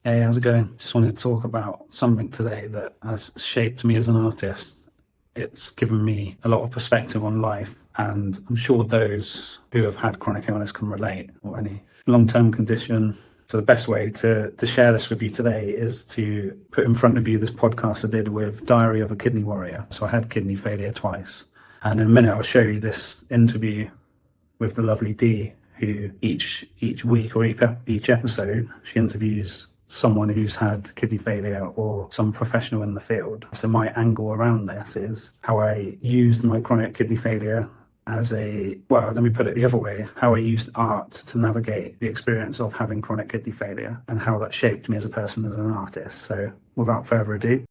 Hey, how's it going? Just wanted to talk about something today that has shaped me as an artist. It's given me a lot of perspective on life, and I'm sure those who have had chronic illness can relate, or any long-term condition. So the best way to share this with you today is to put in front of you this podcast I did with Diary of a Kidney Warrior. So I had kidney failure twice. And in a minute, I'll show you this interview with the lovely Dee, who each week or each episode, she interviews someone who's had kidney failure or some professional in the field. So my angle around this is how I used my chronic kidney failure as let me put it the other way, how I used art to navigate the experience of having chronic kidney failure and how that shaped me as a person, as an artist. So without further ado.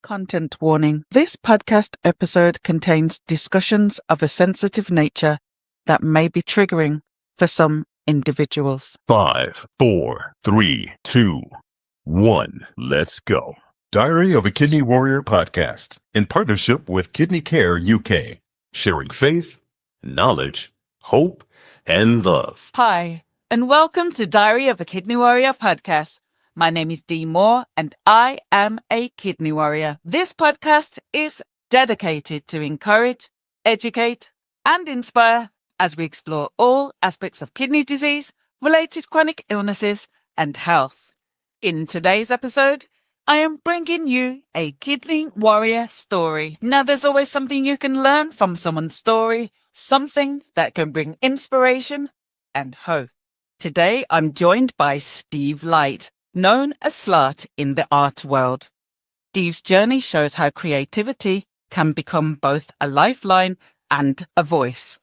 Content warning. This podcast episode contains discussions of a sensitive nature that may be triggering for some individuals. 5, 4, 3, 2, 1. Let's go. Diary of a Kidney Warrior podcast in partnership with Kidney Care UK, sharing faith, knowledge, hope, and love. Hi, and welcome to Diary of a Kidney Warrior podcast. My name is Dee Moore, and I am a kidney warrior. This podcast is dedicated to encourage, educate, and inspire as we explore all aspects of kidney disease, related chronic illnesses, and health. In today's episode, I am bringing you a kidney warrior story. Now, there's always something you can learn from someone's story, something that can bring inspiration and hope. Today, I'm joined by Steve Light, known as SLART in the art world. Steve's journey shows how creativity can become both a lifeline and a voice.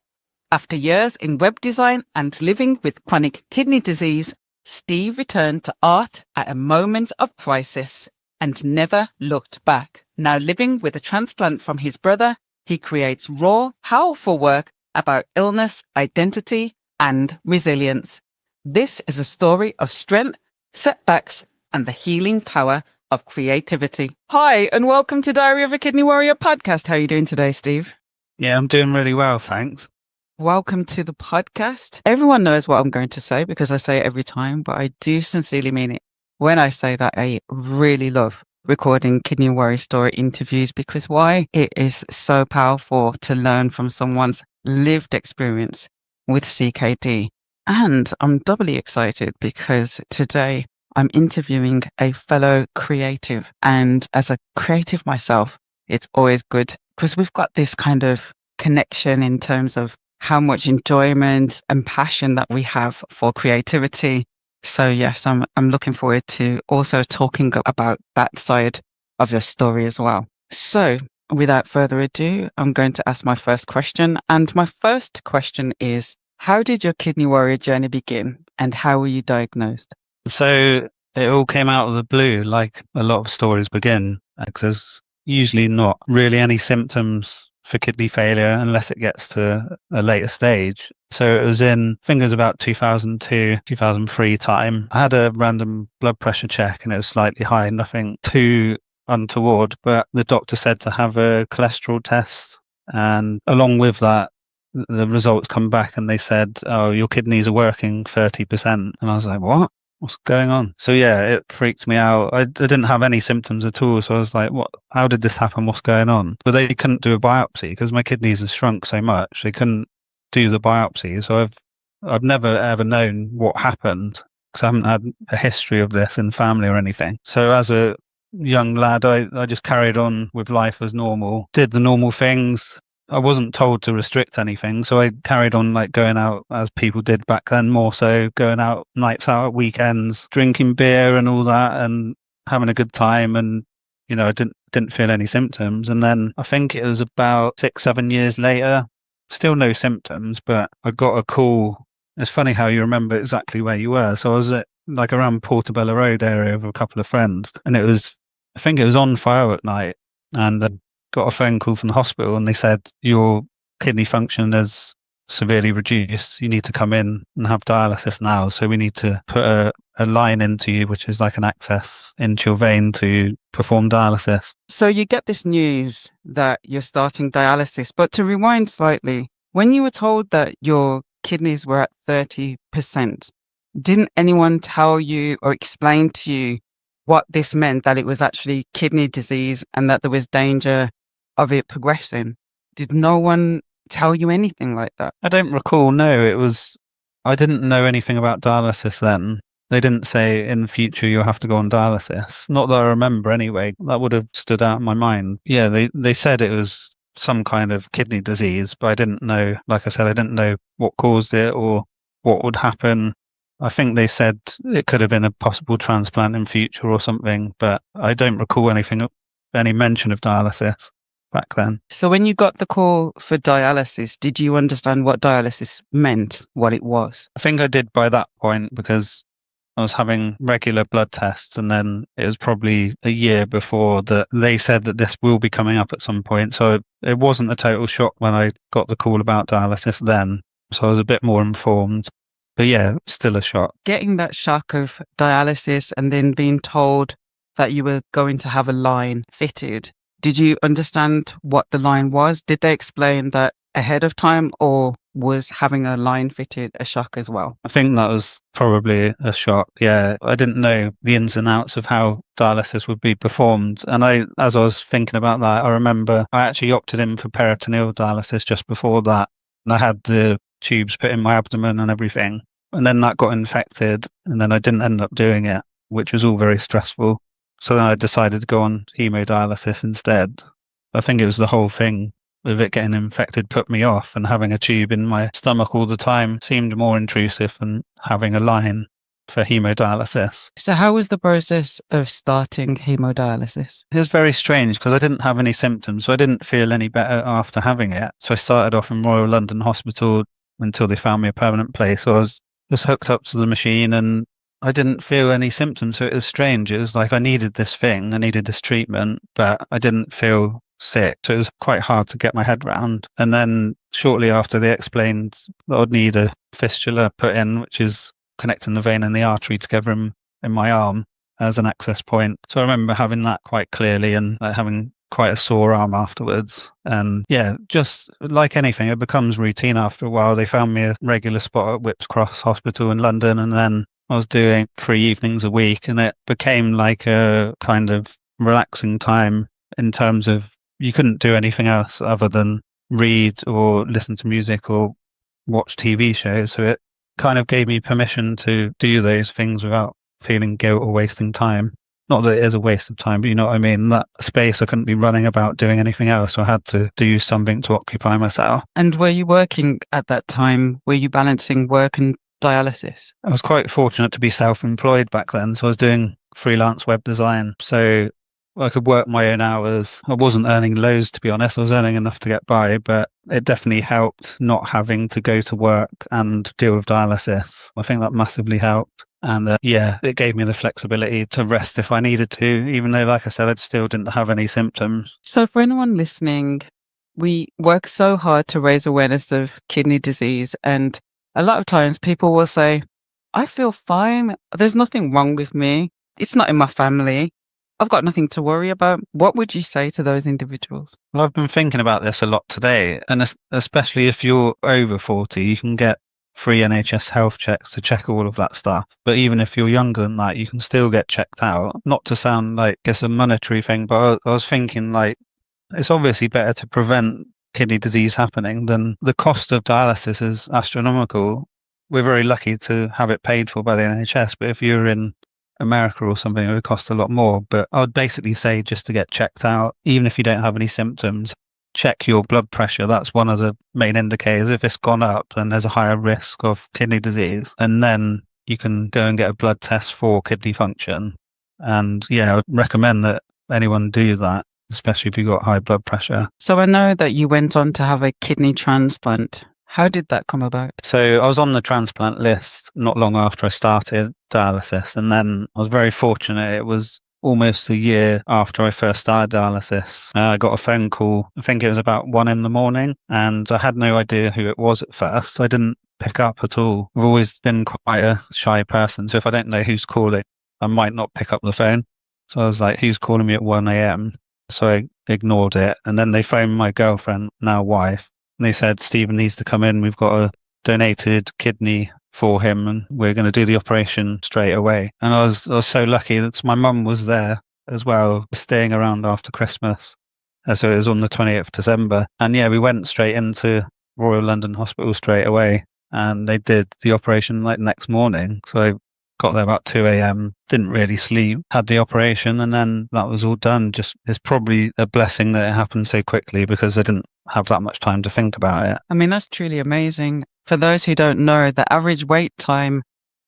After years in web design and living with chronic kidney disease, Steve returned to art at a moment of crisis and never looked back. Now living with a transplant from his brother, he creates raw, powerful work about illness, identity, and resilience. This is a story of strength, setbacks, and the healing power of creativity. Hi, and welcome to Diary of a Kidney Warrior podcast. How are you doing today, Steve? Yeah, I'm doing really well, thanks. Welcome to the podcast. Everyone knows what I'm going to say because I say it every time, but I do sincerely mean it. When I say that, I really love recording Kidney Warrior Story interviews because why? It is so powerful to learn from someone's lived experience with CKD. And I'm doubly excited because today I'm interviewing a fellow creative. And as a creative myself, it's always good because we've got this kind of connection in terms of how much enjoyment and passion that we have for creativity. So yes, I'm looking forward to also talking about that side of your story as well. So without further ado, I'm going to ask my first question. And my first question is, how did your kidney warrior journey begin and how were you diagnosed? So it all came out of the blue, like a lot of stories begin, because there's usually not really any symptoms for kidney failure unless it gets to a later stage. So it was I think it was about 2002, 2003 time. I had a random blood pressure check and it was slightly high, nothing too untoward, but the doctor said to have a cholesterol test. And along with that, the results come back and they said, oh, your kidneys are working 30%. And I was like, what? What's going on? So yeah, it freaked me out. I didn't have any symptoms at all. So I was like, what? How did this happen? What's going on? But they couldn't do a biopsy because my kidneys have shrunk so much. They couldn't do the biopsy. So I've never ever known what happened because I haven't had a history of this in the family or anything. So as a young lad, I just carried on with life as normal, did the normal things. I wasn't told to restrict anything, so I carried on like going out as people did back then, more so going out nights out at weekends, drinking beer and all that and having a good time. And, you know, I didn't feel any symptoms. And then I think it was about 6-7 years later, still no symptoms, but I got a call. It's funny how you remember exactly where you were. So I was at like around Portobello Road area with a couple of friends and I think it was on fire at night and got a phone call from the hospital and they said, your kidney function is severely reduced. You need to come in and have dialysis now. So we need to put a line into you, which is like an access into your vein to perform dialysis. So you get this news that you're starting dialysis, but to rewind slightly, when you were told that your kidneys were at 30%, Didn't anyone tell you or explain to you what this meant, that it was actually kidney disease and that there was danger of it progressing? Did no one tell you anything like that? I don't recall. No, I didn't know anything about dialysis then. They didn't say in the future you'll have to go on dialysis. Not that I remember anyway. That would have stood out in my mind. Yeah, they said it was some kind of kidney disease, but I didn't know, like I said, I didn't know what caused it or what would happen. I think they said it could have been a possible transplant in future or something, but I don't recall any mention of dialysis back then. So when you got the call for dialysis, did you understand what dialysis meant, what it was? I think I did by that point because I was having regular blood tests, and then it was probably a year before that they said that this will be coming up at some point. So it wasn't a total shock when I got the call about dialysis then. So I was a bit more informed. But yeah, still a shock. Getting that shock of dialysis and then being told that you were going to have a line fitted, did you understand what the line was? Did they explain that ahead of time, or was having a line fitted a shock as well? I think that was probably a shock. Yeah, I didn't know the ins and outs of how dialysis would be performed. And as I was thinking about that, I remember I actually opted in for peritoneal dialysis just before that. And I had the tubes put in my abdomen and everything. And then that got infected, and then I didn't end up doing it, which was all very stressful. So then I decided to go on hemodialysis instead. I think it was the whole thing with it getting infected put me off, and having a tube in my stomach all the time seemed more intrusive than having a line for hemodialysis. So how was the process of starting hemodialysis? It was very strange because I didn't have any symptoms, so I didn't feel any better after having it. So I started off in Royal London Hospital until they found me a permanent place. So I was just hooked up to the machine and I didn't feel any symptoms. So it was strange. It was like I needed this thing, I needed this treatment, but I didn't feel sick. So it was quite hard to get my head around. And then shortly after, they explained that I'd need a fistula put in, which is connecting the vein and the artery together in my arm as an access point. So I remember having that quite clearly and having quite a sore arm afterwards. And yeah, just like anything, it becomes routine after a while. They found me a regular spot at Whipps Cross Hospital in London, and then I was doing 3 evenings a week, and it became like a kind of relaxing time in terms of you couldn't do anything else other than read or listen to music or watch TV shows. So it kind of gave me permission to do those things without feeling guilt or wasting time. Not that it is a waste of time, but you know what I mean? That space, I couldn't be running about doing anything else. So I had to do something to occupy myself. And were you working at that time? Were you balancing work and dialysis? I was quite fortunate to be self-employed back then. So I was doing freelance web design. So I could work my own hours. I wasn't earning loads, to be honest. I was earning enough to get by, but it definitely helped not having to go to work and deal with dialysis. I think that massively helped. And yeah, it gave me the flexibility to rest if I needed to, even though, like I said, I still didn't have any symptoms. So for anyone listening, we work so hard to raise awareness of kidney disease. And a lot of times people will say, I feel fine. There's nothing wrong with me. It's not in my family. I've got nothing to worry about. What would you say to those individuals? Well, I've been thinking about this a lot today. And especially if you're over 40, you can get free NHS health checks to check all of that stuff. But even if you're younger than that, you can still get checked out. Not to sound like it's a monetary thing, but I was thinking like it's obviously better to prevent kidney disease happening than the cost of dialysis is astronomical. We're very lucky to have it paid for by the NHS, but if you're in America or something, it would cost a lot more. But I would basically say just to get checked out, even if you don't have any symptoms, check your blood pressure. That's one of the main indicators. If it's gone up, then there's a higher risk of kidney disease. And then you can go and get a blood test for kidney function. And yeah, I would recommend that anyone do that, especially if you've got high blood pressure. So I know that you went on to have a kidney transplant. How did that come about? So I was on the transplant list not long after I started dialysis. And then I was very fortunate. It was almost a year after I first started dialysis. I got a phone call. I think it was about 1 a.m. and I had no idea who it was at first. I didn't pick up at all. I've always been quite a shy person. So if I don't know who's calling, I might not pick up the phone. So I was like, who's calling me at 1 a.m.? So I ignored it. And then they phoned my girlfriend, now wife. And they said, Stephen needs to come in. We've got a donated kidney for him, and we're going to do the operation straight away. And I was so lucky that my mum was there as well, staying around after Christmas. So it was on the 20th of December. And yeah, we went straight into Royal London Hospital straight away, and they did the operation like next morning. So I got there about 2 a.m, didn't really sleep, had the operation, and then that was all done. Just, it's probably a blessing that it happened so quickly, because I didn't have that much time to think about it. I mean, that's truly amazing. For those who don't know, the average wait time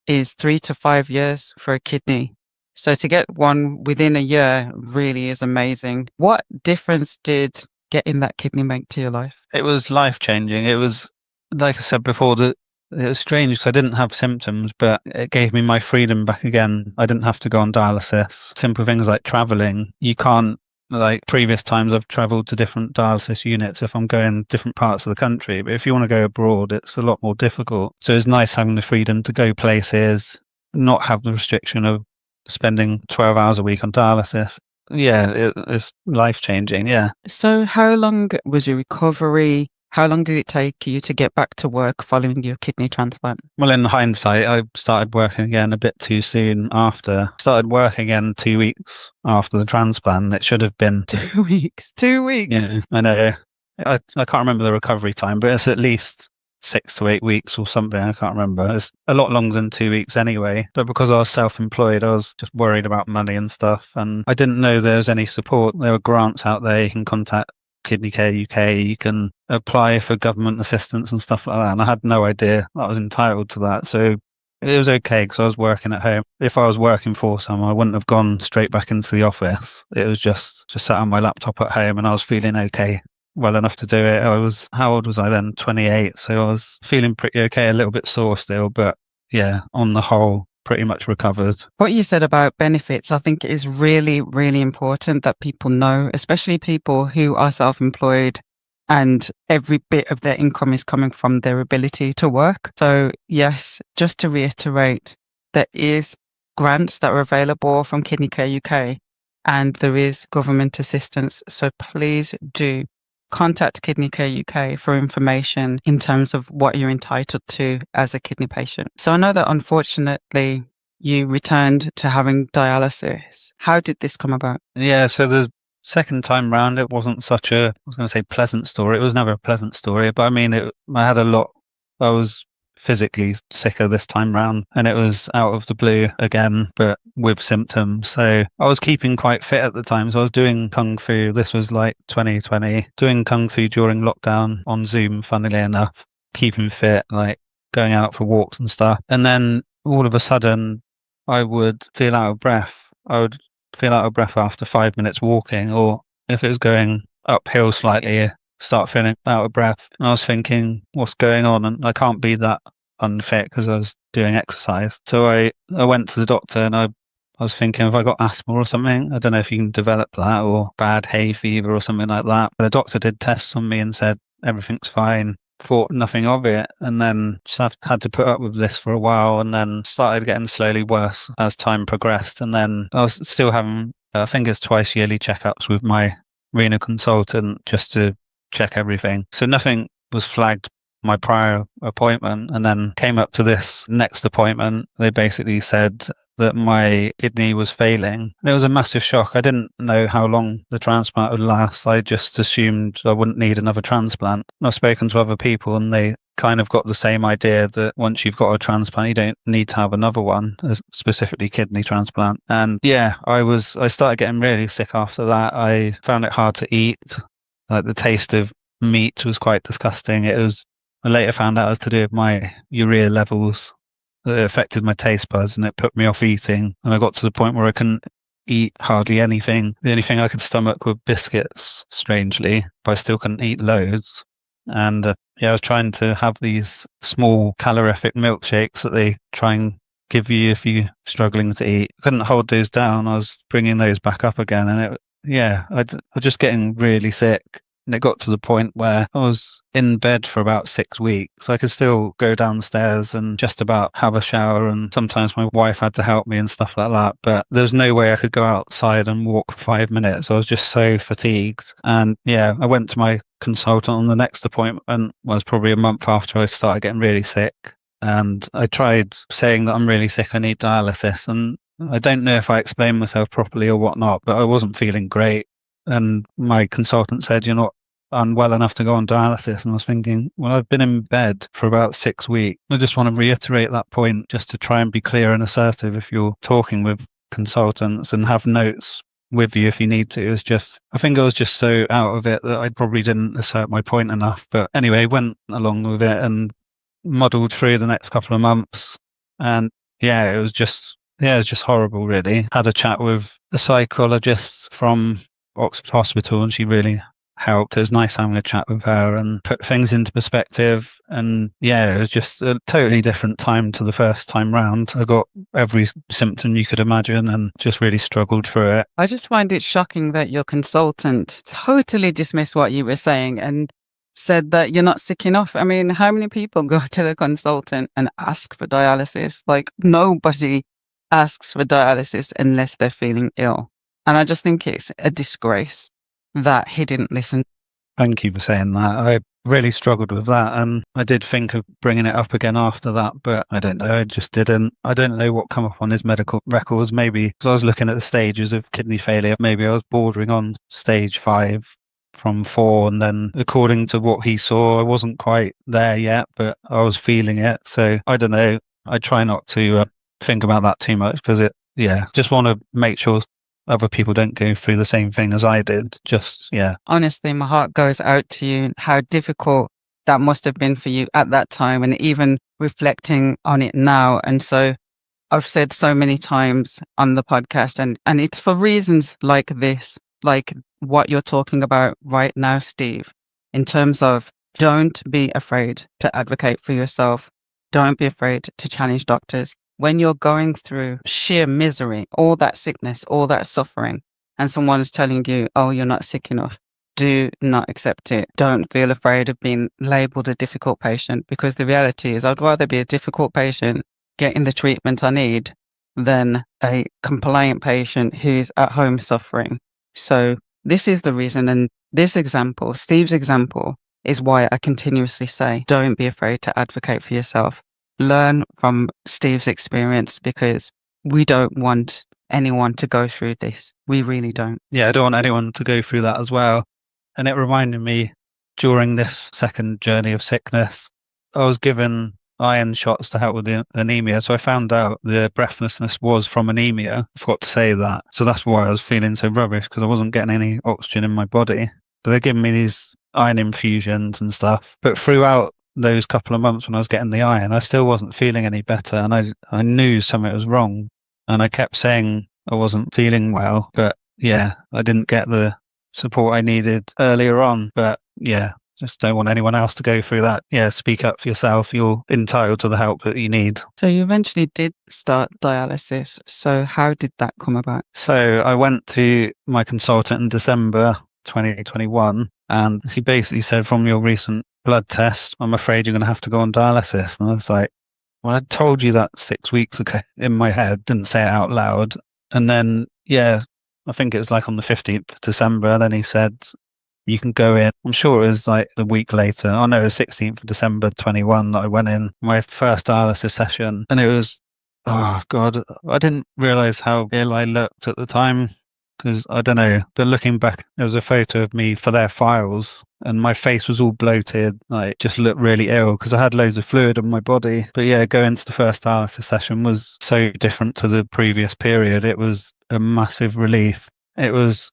is 3 to 5 years for a kidney. So to get one within a year really is amazing. What difference did getting that kidney make to your life? It was life-changing. It was, like I said before, that it was strange because I didn't have symptoms, but it gave me my freedom back again. I didn't have to go on dialysis. Simple things like traveling. You can't, like previous times I've traveled to different dialysis units if I'm going different parts of the country. But if you want to go abroad, it's a lot more difficult. So it's nice having the freedom to go places, not have the restriction of spending 12 hours a week on dialysis. Yeah, it's life-changing, yeah. So how long was your recovery? How long did it take you to get back to work following your kidney transplant? Well, in hindsight, I started working again a bit too soon after. Started working again 2 weeks after the transplant. It should have been 2 weeks. 2 weeks? Yeah, I know. I can't remember the recovery time, but it's at least 6 to 8 weeks or something. I can't remember. It's a lot longer than 2 weeks anyway. But because I was self-employed, I was just worried about money and stuff. And I didn't know there was any support. There were grants out there. You can contact Kidney Care UK. You can apply for government assistance and stuff like that. And I had no idea I was entitled to that. So it was okay because I was working at home. If I was working for someone, I wouldn't have gone straight back into the office. It was just sat on my laptop at home, and I was feeling okay, well enough to do it. How old was I then? 28. So I was feeling pretty okay, a little bit sore still, but yeah, on the whole, pretty much recovered. What you said about benefits, I think it is really, really important that people know, especially people who are self-employed and every bit of their income is coming from their ability to work. So yes, just to reiterate, there is grants that are available from Kidney Care UK, and there is government assistance. So please do contact Kidney Care UK for information in terms of what you're entitled to as a kidney patient. So I know that unfortunately you returned to having dialysis. How did this come about? Yeah, so the second time round, it wasn't such a, I was going to say pleasant story. It was never a pleasant story, but I mean, I had I was physically sicker this time round, and it was out of the blue again, but with symptoms. So I was keeping quite fit at the time. So I was doing Kung Fu. This was like 2020, doing Kung Fu during lockdown on Zoom, funnily enough, keeping fit, like going out for walks and stuff. And then all of a sudden I would feel out of breath. I would feel out of breath after 5 minutes walking, or if it was going uphill slightly, start feeling out of breath. And I was thinking, what's going on? And I can't be that unfit because I was doing exercise. So I went to the doctor, and I was thinking, have I got asthma or something? I don't know if you can develop that, or bad hay fever or something like that. But the doctor did tests on me and said everything's fine. Thought nothing of it, and then just had to put up with this for a while, and then started getting slowly worse as time progressed. And then I was still having, I think it's twice yearly checkups with my renal consultant just to check everything. So nothing was flagged my prior appointment, and then came up to this next appointment. They basically said that my kidney was failing. And it was a massive shock. I didn't know how long the transplant would last. I just assumed I wouldn't need another transplant. I've spoken to other people, and they kind of got the same idea that once you've got a transplant, you don't need to have another one, specifically kidney transplant. And yeah, I started getting really sick after that. I found it hard to eat. Like the taste of meat was quite disgusting. I later found out it was to do with my urea levels. It affected my taste buds, and it put me off eating. And I got to the point where I couldn't eat hardly anything. The only thing I could stomach were biscuits, strangely, but I still couldn't eat loads. And I was trying to have these small calorific milkshakes that they try and give you if you're struggling to eat. I couldn't hold those down. I was bringing those back up again. And I was just getting really sick. And it got to the point where I was in bed for about 6 weeks. I could still go downstairs and just about have a shower, and sometimes my wife had to help me and stuff like that. But there was no way I could go outside and walk for 5 minutes. I was just so fatigued. And I went to my consultant on the next appointment. Was probably a month after I started getting really sick. And I tried saying that I'm really sick, I need dialysis. And I don't know if I explained myself properly or whatnot, but I wasn't feeling great. And my consultant said, "You're not unwell enough to go on dialysis." And I was thinking, well, I've been in bed for about 6 weeks. I just want to reiterate that point just to try and be clear and assertive if you're talking with consultants, and have notes with you if you need to. It's just, I think I was just so out of it that I probably didn't assert my point enough. But anyway, went along with it and muddled through the next couple of months. And it was just horrible, really. Had a chat with a psychologist from Oxford Hospital, and she really helped. It was nice having a chat with her and put things into perspective. And it was just a totally different time to the first time round. I got every symptom you could imagine and just really struggled through it. I just find it shocking that your consultant totally dismissed what you were saying and said that you're not sick enough. I mean, how many people go to the consultant and ask for dialysis? Like, nobody asks for dialysis unless they're feeling ill. And I just think it's a disgrace that he didn't listen. Thank you for saying that. I really struggled with that, and I did think of bringing it up again after that, but I don't know, I just didn't. I don't know what come up on his medical records. Maybe because I was looking at the stages of kidney failure, maybe I was bordering on stage 5 from 4, and then according to what he saw, I wasn't quite there yet, but I was feeling it. So I don't know. I try not to think about that too much, because just want to make sure other people don't go through the same thing as I did. Honestly, my heart goes out to you, how difficult that must have been for you at that time, and even reflecting on it now. And so I've said so many times on the podcast, and it's for reasons like this, like what you're talking about right now, Steve, in terms of don't be afraid to advocate for yourself. Don't be afraid to challenge doctors. When you're going through sheer misery, all that sickness, all that suffering, and someone is telling you, oh, you're not sick enough, do not accept it. Don't feel afraid of being labelled a difficult patient, because the reality is I'd rather be a difficult patient getting the treatment I need than a compliant patient who's at home suffering. So this is the reason. And this example, Steve's example, is why I continuously say, don't be afraid to advocate for yourself. Learn from Steve's experience, because we don't want anyone to go through this. We really don't. Yeah, I don't want anyone to go through that as well. And it reminded me, during this second journey of sickness, I was given iron shots to help with the anemia. So I found out the breathlessness was from anemia. I forgot to say that. So that's why I was feeling so rubbish, because I wasn't getting any oxygen in my body. So they're giving me these iron infusions and stuff. But throughout those couple of months when I was getting the iron, I still wasn't feeling any better. And I knew something was wrong. And I kept saying I wasn't feeling well. But I didn't get the support I needed earlier on. But just don't want anyone else to go through that. Speak up for yourself. You're entitled to the help that you need. So you eventually did start dialysis. So how did that come about? So I went to my consultant in December 2021, and he basically said, from your recent blood test, I'm afraid you're going to have to go on dialysis. And I was like, well, I told you that 6 weeks ago in my head, didn't say it out loud. And then, I think it was like on the 15th of December, then he said, you can go in. I'm sure it was like a week later. Oh no, it was 16th of December 21 that I went in my first dialysis session. And it was, oh God, I didn't realize how ill I looked at the time. Because I don't know, but looking back, there was a photo of me for their files, and my face was all bloated. I just looked really ill because I had loads of fluid in my body. But going to the first dialysis session was so different to the previous period. It was a massive relief. It was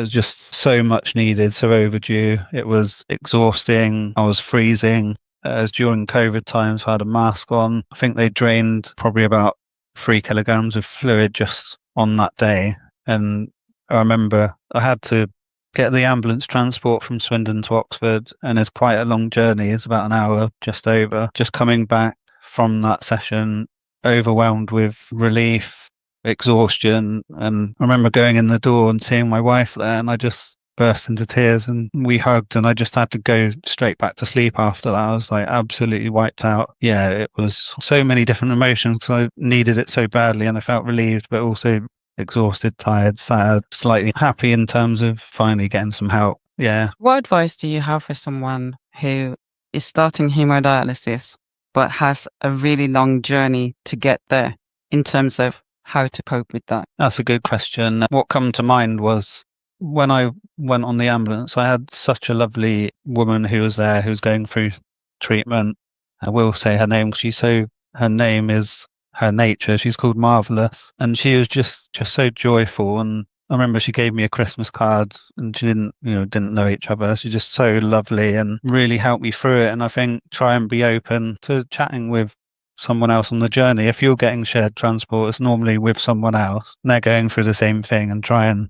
just so much needed, so overdue. It was exhausting. I was freezing. As during COVID times, I had a mask on. I think they drained probably about 3 kilograms of fluid just on that day. And I remember I had to get the ambulance transport from Swindon to Oxford, and it's quite a long journey. It's about an hour, just over. Just coming back from that session, overwhelmed with relief, exhaustion. And I remember going in the door and seeing my wife there, and I just burst into tears, and we hugged, and I just had to go straight back to sleep after that. I was like absolutely wiped out. It was so many different emotions because I needed it so badly, and I felt relieved, but also exhausted, tired, sad, slightly happy in terms of finally getting some help. What advice do you have for someone who is starting hemodialysis but has a really long journey to get there in terms of how to cope with that? That's a good question. What come to mind was when I went on the ambulance, I had such a lovely woman who was there who was going through treatment. I will say her name. Her name is her nature. She's called Marvelous. And she was just so joyful. And I remember she gave me a Christmas card and she didn't know each other. She's just so lovely and really helped me through it. And I think try and be open to chatting with someone else on the journey. If you're getting shared transport, it's normally with someone else and they're going through the same thing, and try and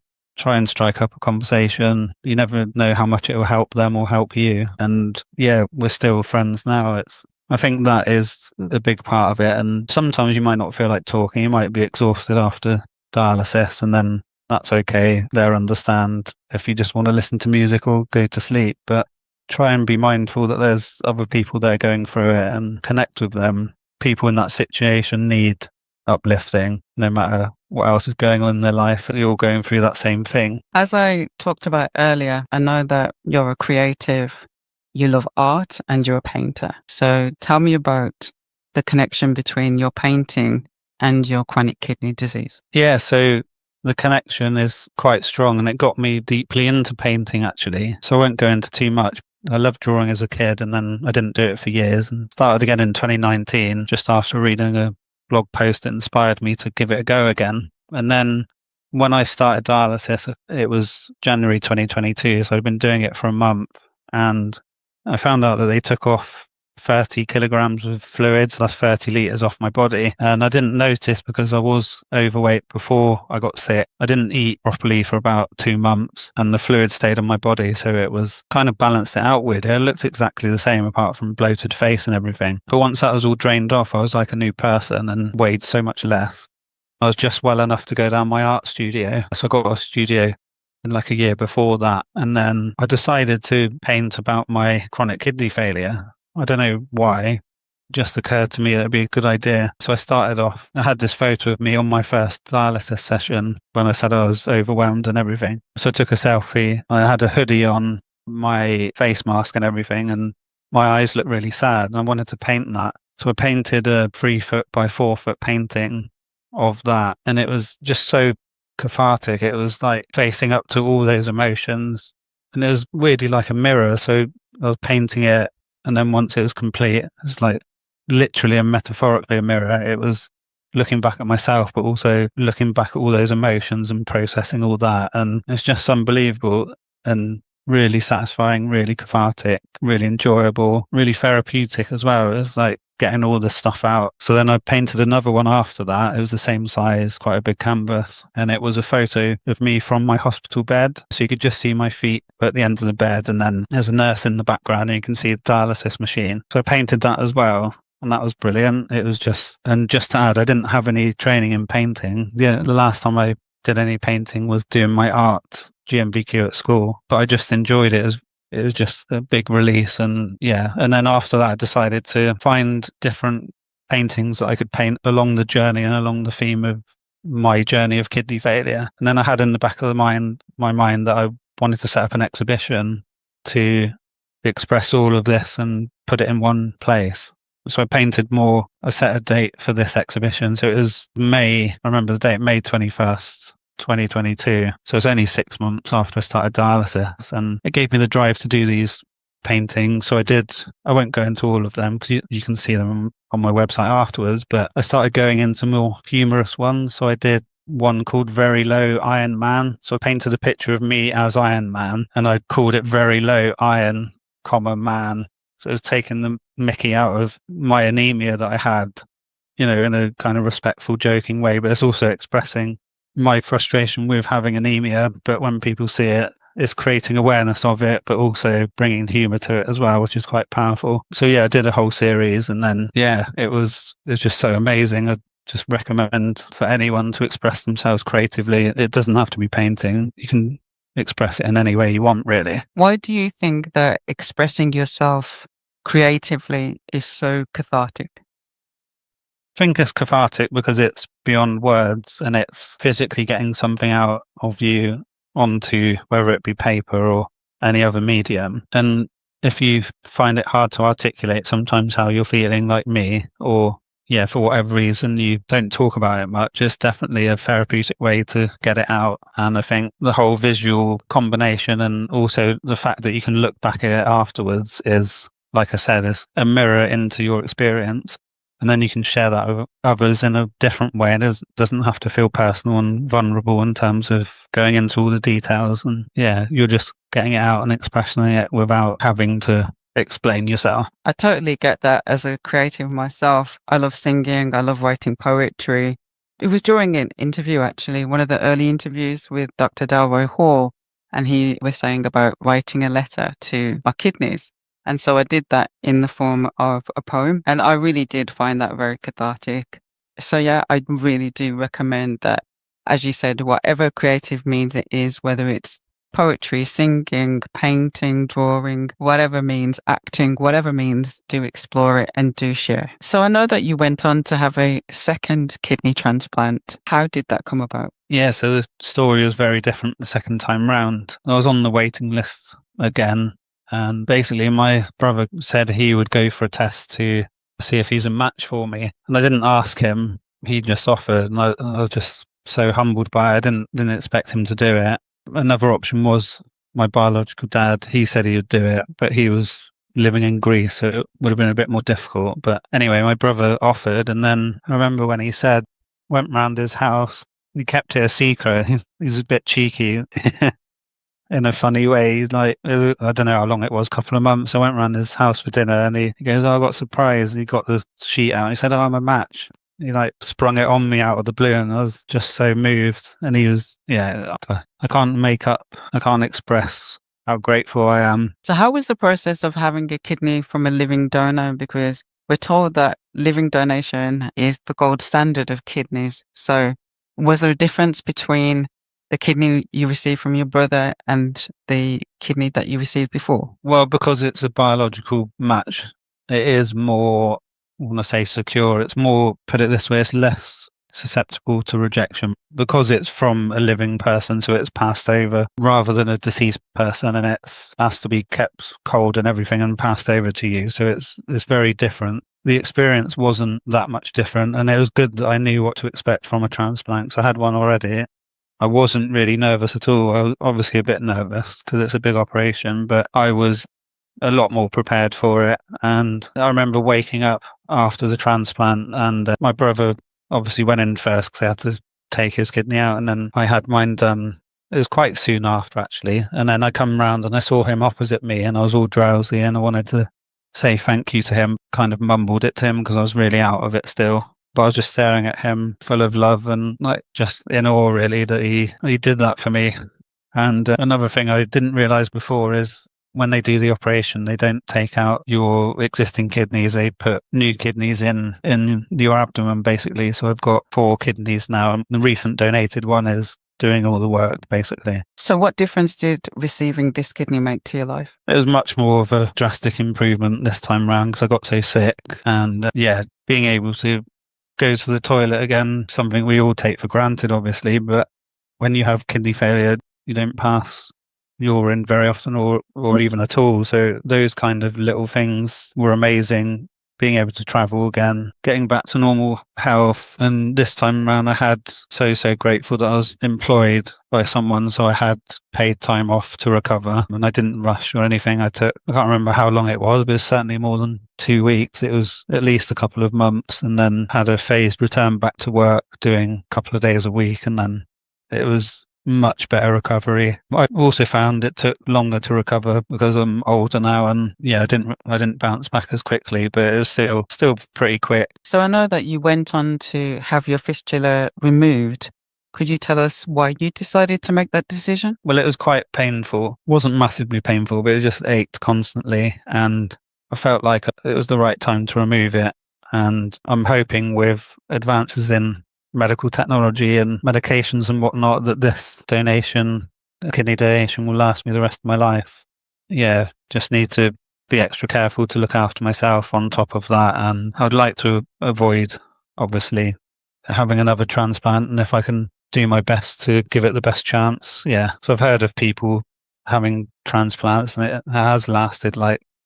strike up a conversation. You never know how much it will help them or help you. And yeah, we're still friends now. I think that is a big part of it. And sometimes you might not feel like talking. You might be exhausted after dialysis, and then that's okay. They'll understand if you just want to listen to music or go to sleep. But try and be mindful that there's other people there going through it and connect with them. People in that situation need uplifting, no matter what else is going on in their life. You're all going through that same thing. As I talked about earlier, I know that you're a creative, you love art, and you're a painter. So tell me about the connection between your painting and your chronic kidney disease. Yeah, so the connection is quite strong, and it got me deeply into painting, actually. So I won't go into too much. I loved drawing as a kid, and then I didn't do it for years, and started again in 2019, just after reading a blog post that inspired me to give it a go again. And then when I started dialysis, it was January 2022, so I'd been doing it for a month, and I found out that they took off 30 kilograms of fluids, that's 30 litres off my body. And I didn't notice because I was overweight before I got sick. I didn't eat properly for about 2 months, and the fluid stayed on my body. So it was kind of balanced it out with it. It looked exactly the same apart from bloated face and everything. But once that was all drained off, I was like a new person and weighed so much less. I was just well enough to go down my art studio. So I got a studio in like a year before that. And then I decided to paint about my chronic kidney failure. I don't know why. It just occurred to me that it'd be a good idea. So I started off, I had this photo of me on my first dialysis session when I said I was overwhelmed and everything. So I took a selfie. I had a hoodie on, my face mask and everything, and my eyes looked really sad. And I wanted to paint that. So I painted a 3-foot by 4-foot painting of that. And it was just so cathartic. It was like facing up to all those emotions. And it was weirdly like a mirror. So I was painting it. And then once it was complete, it was like literally and metaphorically a mirror. It was looking back at myself, but also looking back at all those emotions and processing all that. And it's just unbelievable and really satisfying, really cathartic, really enjoyable, really therapeutic as well. It was like getting all this stuff out. So then I painted another one after that. It was the same size, quite a big canvas. And it was a photo of me from my hospital bed. So you could just see my feet at the end of the bed. And then there's a nurse in the background and you can see the dialysis machine. So I painted that as well. And that was brilliant. It was just to add, I didn't have any training in painting. The last time I did any painting was doing my art GMVQ at school. But I just enjoyed it. It was just a big release. And yeah. And then after that, I decided to find different paintings that I could paint along the journey and along the theme of my journey of kidney failure. And then I had in the back of my mind that I wanted to set up an exhibition to express all of this and put it in one place. So I painted more. I set a date for this exhibition. So it was May 21st, 2022. So it's only 6 months after I started dialysis, and it gave me the drive to do these paintings. So I won't go into all of them because you can see them on my website afterwards, but I started going into more humorous ones. So I did one called Very Low Iron Man. So I painted a picture of me as Iron Man and I called it Very Low Iron, Man. So it was taking the mickey out of my anemia that I had, in a kind of respectful, joking way, but it's also expressing my frustration with having anemia. But when people see it, it's creating awareness of it, but also bringing humour to it as well, which is quite powerful. So yeah, I did a whole series, and then it was just so amazing. I just recommend for anyone to express themselves creatively. It doesn't have to be painting. You can express it in any way you want, really. Why do you think that expressing yourself creatively is so cathartic? I think it's cathartic because it's beyond words and it's physically getting something out of you onto whether it be paper or any other medium. And if you find it hard to articulate sometimes how you're feeling, like me, or for whatever reason you don't talk about it much, it's definitely a therapeutic way to get it out. And I think the whole visual combination and also the fact that you can look back at it afterwards is, like I said, is a mirror into your experience. And then you can share that with others in a different way. It doesn't have to feel personal and vulnerable in terms of going into all the details. And you're just getting it out and expressing it without having to explain yourself. I totally get that. As a creative myself, I love singing, I love writing poetry. It was during an interview, actually, one of the early interviews with Dr. Delroy Hall, and he was saying about writing a letter to my kidneys. And so I did that in the form of a poem, and I really did find that very cathartic. So I really do recommend that, as you said, whatever creative means it is, whether it's poetry, singing, painting, drawing, whatever means, acting, whatever means, do explore it and do share. So I know that you went on to have a second kidney transplant. How did that come about? Yeah, so the story was very different the second time round. I was on the waiting list again, and basically my brother said he would go for a test to see if he's a match for me. And I didn't ask him, he just offered, and I was just so humbled by it. I didn't expect him to do it. Another option was my biological dad. He said he would do it, but he was living in Greece, so it would have been a bit more difficult. But anyway, my brother offered, and then I remember when he said, went round his house, he kept it a secret. He's a bit cheeky in a funny way. Like, I don't know how long it was, a couple of months. I went round his house for dinner, and he goes, I got surprised. He got the sheet out. He said, I'm a match. He sprung it on me out of the blue, and I was just so moved. And he was, I can't express how grateful I am. So how was the process of having a kidney from a living donor? Because we're told that living donation is the gold standard of kidneys. So was there a difference between the kidney you received from your brother and the kidney that you received before? Well, because it's a biological match, it is more, I want to say secure. It's more, put it this way, it's less susceptible to rejection because it's from a living person, so it's passed over rather than a deceased person, and it has to be kept cold and everything and passed over to you. So it's very different. The experience wasn't that much different, and it was good that I knew what to expect from a transplant. So I had one already. I wasn't really nervous at all. I was obviously a bit nervous because it's a big operation, but I was a lot more prepared for it. And I remember waking up after the transplant, and my brother obviously went in first because he had to take his kidney out, and then I had mine done. It was quite soon after, actually. And then I come round and I saw him opposite me, and I was all drowsy, and I wanted to say thank you to him, kind of mumbled it to him because I was really out of it still. But I was just staring at him full of love and just in awe, really, that he did that for me. And another thing I didn't realize before is when they do the operation, they don't take out your existing kidneys. They put new kidneys in your abdomen, basically. So I've got 4 kidneys now. And the recent donated one is doing all the work, basically. So what difference did receiving this kidney make to your life? It was much more of a drastic improvement this time round because I got so sick. And being able to go to the toilet again, something we all take for granted, obviously. But when you have kidney failure, you don't pass urine very often or even at all. So those kind of little things were amazing. Being able to travel again, getting back to normal health. And this time around, I had so grateful that I was employed by someone. So I had paid time off to recover, and I didn't rush or anything. I can't remember how long it was, but it was certainly more than 2 weeks. It was at least a couple of months, and then had a phased return back to work, doing a couple of days a week. And then it was much better recovery. I also found it took longer to recover because I'm older now, and I didn't bounce back as quickly, but it was still pretty quick. So I know that you went on to have your fistula removed. Could you tell us why you decided to make that decision? Well, it was quite painful. It wasn't massively painful, but it just ached constantly, and I felt like it was the right time to remove it. And I'm hoping with advances in medical technology and medications and whatnot that this kidney donation will last me the rest of my life. Just need to be extra careful to look after myself on top of that. And I'd like to avoid, obviously, having another transplant. And if I can do my best to give it the best chance. So I've heard of people having transplants, and it has lasted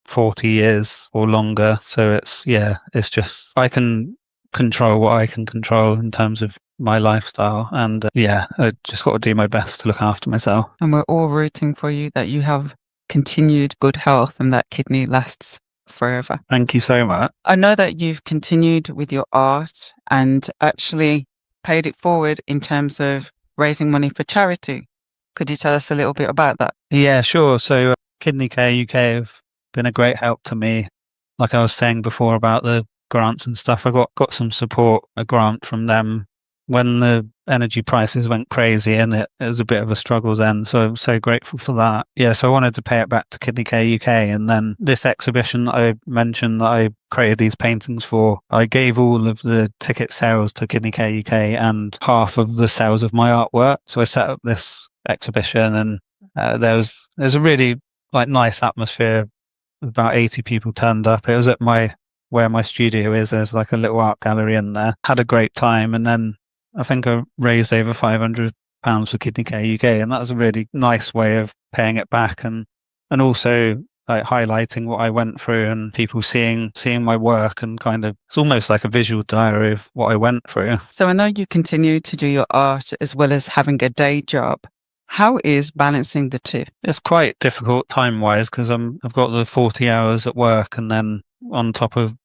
40 years or longer. So it's just, I can control what I can control in terms of my lifestyle. And I just got to do my best to look after myself. And we're all rooting for you that you have continued good health and that kidney lasts forever. Thank you so much. I know that you've continued with your art and actually paid it forward in terms of raising money for charity. Could you tell us a little bit about that? Yeah, sure. So Kidney Care UK have been a great help to me. Like I was saying before about the grants and stuff, I got some support, a grant from them when the energy prices went crazy, and it was a bit of a struggle then. So I'm so grateful for that. Yeah, so I wanted to pay it back to Kidney Care UK. And then this exhibition that I mentioned that I created these paintings for, I gave all of the ticket sales to Kidney Care UK and half of the sales of my artwork. So I set up this exhibition, and there's a really nice atmosphere. About 80 people turned up. It was at where my studio is. There's like a little art gallery in there. Had a great time, and then I think I raised over £500 for Kidney Care UK, and that was a really nice way of paying it back, and also highlighting what I went through, and people seeing my work, and kind of, it's almost like a visual diary of what I went through. So I know you continue to do your art as well as having a day job. How is balancing the two? It's quite difficult time-wise because I've got the 40 hours at work, and then on top of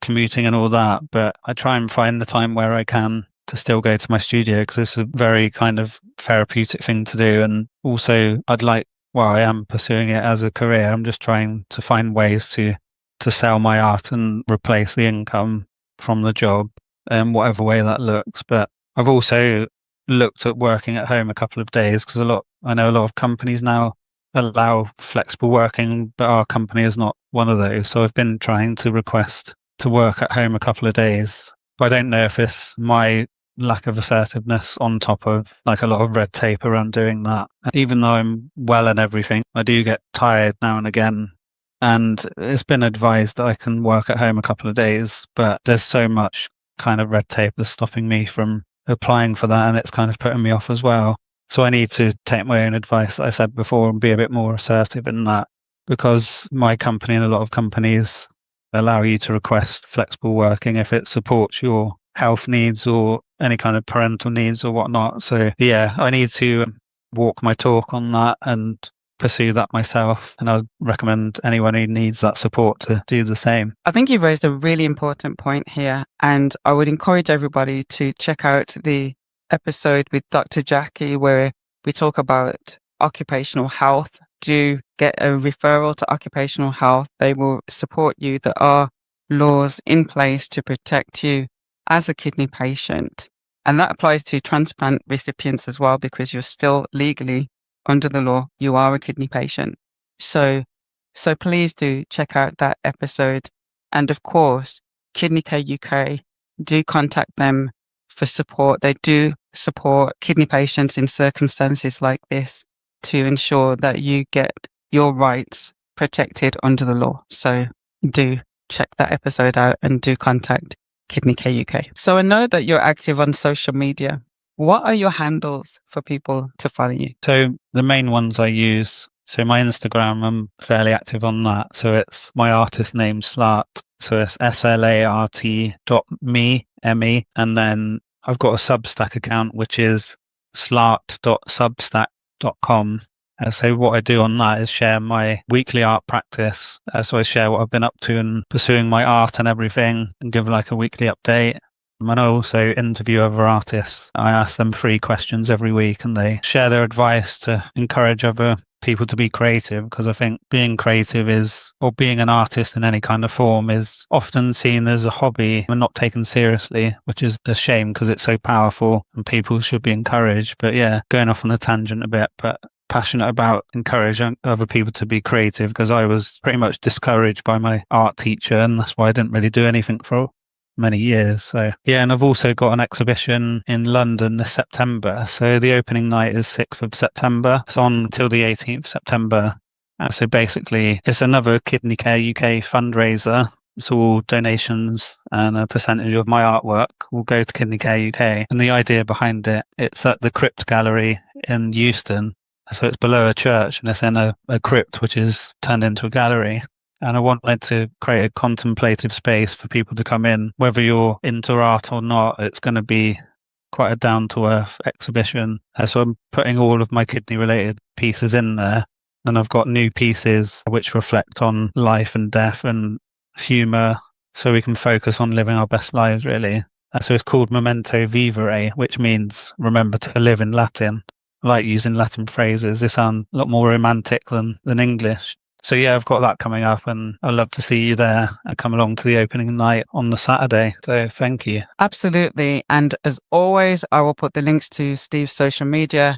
commuting and all that. But I try and find the time where I can to still go to my studio, because it's a very kind of therapeutic thing to do. And also I am pursuing it as a career. I'm just trying to find ways to sell my art and replace the income from the job in whatever way that looks. But I've also looked at working at home a couple of days, because I know a lot of companies now allow flexible working, but our company is not one of those. So I've been trying to request to work at home a couple of days. But I don't know if it's my lack of assertiveness on top of a lot of red tape around doing that. Even though I'm well and everything, I do get tired now and again. And it's been advised that I can work at home a couple of days, but there's so much kind of red tape that's stopping me from applying for that, and it's kind of putting me off as well. So I need to take my own advice, I said before, and be a bit more assertive in that, because my company and a lot of companies allow you to request flexible working if it supports your health needs or any kind of parental needs or whatnot. So yeah, I need to walk my talk on that and pursue that myself, and I'd recommend anyone who needs that support to do the same. I think you raised a really important point here, and I would encourage everybody to check out the episode with Dr. Jackie where we talk about occupational health. Do get a referral to occupational health. They will support you. There are laws in place to protect you as a kidney patient, and that applies to transplant recipients as well, because you're still legally, under the law, you are a kidney patient. So please do check out that episode. And of course, Kidney Care UK, do contact them for support. They do support kidney patients in circumstances like this to ensure that you get your rights protected under the law. So do check that episode out and do contact Kidney Care UK. So I know that you're active on social media. What are your handles for people to follow you? So the main ones I use, so my Instagram, I'm fairly active on that. So it's my artist name, SLART. So it's SLART.me, M-E. And then I've got a Substack account, which is slart.substack.com. So what I do on that is share my weekly art practice. So I share what I've been up to and pursuing my art and everything, and give a weekly update. And I also interview other artists. I ask them 3 questions every week, and they share their advice to encourage other people to be creative, because I think being creative or being an artist in any kind of form is often seen as a hobby and not taken seriously, which is a shame because it's so powerful and people should be encouraged. But yeah, going off on a tangent a bit, but passionate about encouraging other people to be creative, because I was pretty much discouraged by my art teacher, and that's why I didn't really do anything for many years. So yeah, and I've also got an exhibition in London this September. So the opening night is 6th of September. It's on till the 18th September. So basically it's another Kidney Care UK fundraiser. It's all donations, and a percentage of my artwork will go to Kidney Care UK. And the idea behind it's at the Crypt Gallery in Euston. So it's below a church, and it's in a crypt which is turned into a gallery. And I wanted to create a contemplative space for people to come in, whether you're into art or not. It's going to be quite a down-to-earth exhibition. So I'm putting all of my kidney-related pieces in there. And I've got new pieces which reflect on life and death and humour, so we can focus on living our best lives, really. So it's called Memento Vivere, which means remember to live in Latin. I like using Latin phrases. They sound a lot more romantic than English. So yeah, I've got that coming up, and I'd love to see you there and come along to the opening night on the Saturday. So thank you. Absolutely. And as always, I will put the links to Steve's social media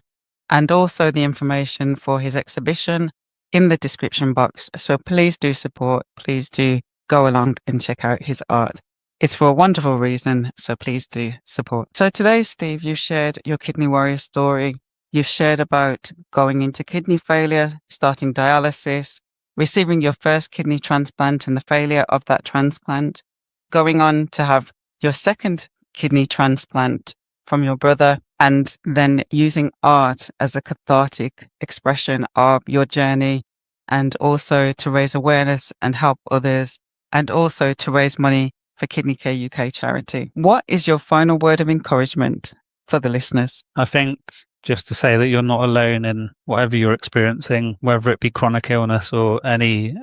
and also the information for his exhibition in the description box. So please do support. Please do go along and check out his art. It's for a wonderful reason, so please do support. So today, Steve, you've shared your Kidney Warrior story. You've shared about going into kidney failure, starting dialysis, receiving your first kidney transplant and the failure of that transplant, going on to have your second kidney transplant from your brother, and then using art as a cathartic expression of your journey, and also to raise awareness and help others, and also to raise money for Kidney Care UK charity. What is your final word of encouragement for the listeners? I think just to say that you're not alone in whatever you're experiencing, whether it be chronic illness or any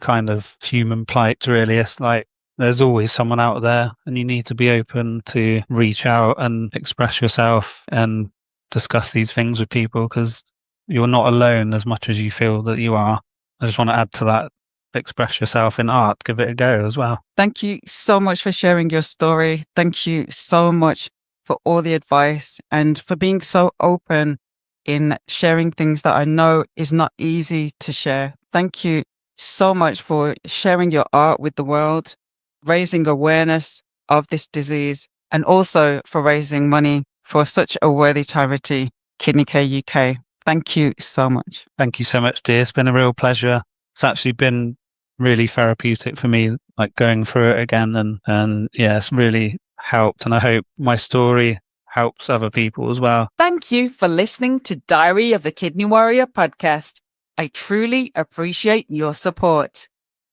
kind of human plight, really. It's like there's always someone out there, and you need to be open to reach out and express yourself and discuss these things with people, because you're not alone as much as you feel that you are. I just want to add to that. Express yourself in art, give it a go as well. Thank you so much for sharing your story. Thank you so much for all the advice and for being so open in sharing things that I know is not easy to share. Thank you so much for sharing your art with the world, raising awareness of this disease, and also for raising money for such a worthy charity, Kidney Care UK. Thank you so much. Thank you so much, dear. It's been a real pleasure. It's actually been really therapeutic for me, like going through it again, and yeah, it's really helped, and I hope my story helps other people as well. Thank you for listening to Diary of a Kidney Warrior podcast. I truly appreciate your support.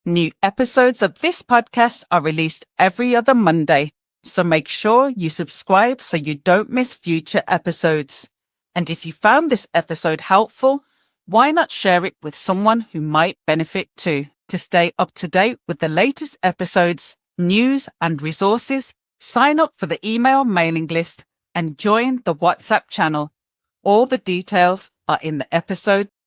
New episodes of this podcast are released every other Monday, so make sure you subscribe so you don't miss future episodes. And if you found this episode helpful, why not share it with someone who might benefit too? To stay up to date with the latest episodes, news and resources, sign up for the email mailing list and join the WhatsApp channel. All the details are in the episode